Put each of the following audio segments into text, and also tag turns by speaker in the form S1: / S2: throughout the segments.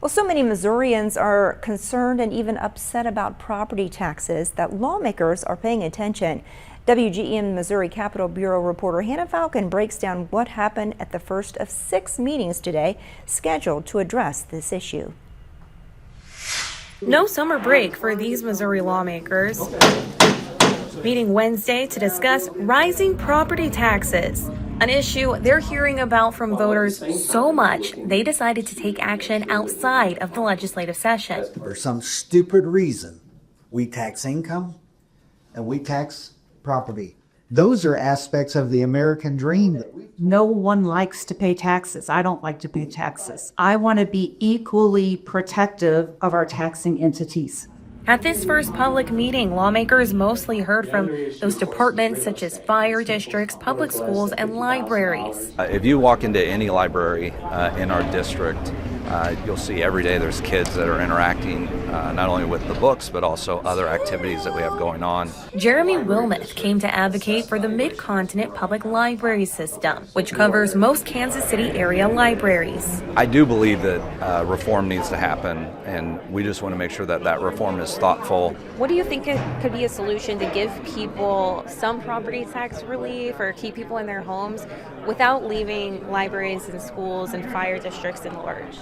S1: Well, so many Missourians are concerned and even upset about property taxes that lawmakers are paying attention. WGEN Missouri Capitol Bureau reporter Hannah Falcon breaks down what happened at the first of 6 meetings today scheduled to address this issue.
S2: No summer break for these Missouri lawmakers. Meeting Wednesday to discuss rising property taxes, an issue they're hearing about from voters so much they decided to take action outside of the legislative session.
S3: For some stupid reason, we tax income and we tax property. Those are aspects of the American dream.
S4: No one likes to pay taxes. I don't like to pay taxes. I want to be equally protective of our taxing entities.
S2: At this first public meeting, lawmakers mostly heard from those departments such as fire districts, public schools, and libraries.
S5: If you walk into any library in our district, you'll see every day there's kids that are interacting not only with the books, but also other activities that we have going on.
S2: Jeremy Wilmoth came to advocate for the Mid-Continent Public Library System, which covers most Kansas City area libraries.
S5: I do believe that reform needs to happen, and we just want to make sure that that reform is thoughtful.
S6: What do you think could be a solution to give people some property tax relief or keep people in their homes without leaving libraries and schools and fire districts in the lurch?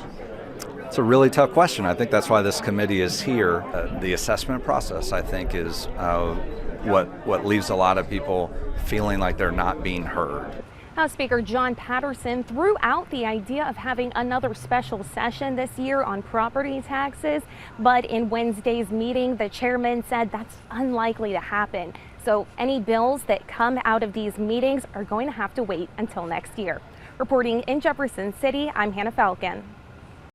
S5: It's a really tough question. I think that's why this committee is here. The assessment process, I think, is what leaves a lot of people feeling like they're not being heard.
S7: House Speaker John Patterson threw out the idea of having another special session this year on property taxes, but in Wednesday's meeting, the chairman said that's unlikely to happen. So any bills that come out of these meetings are going to have to wait until next year. Reporting in Jefferson City, I'm Hannah Falcon.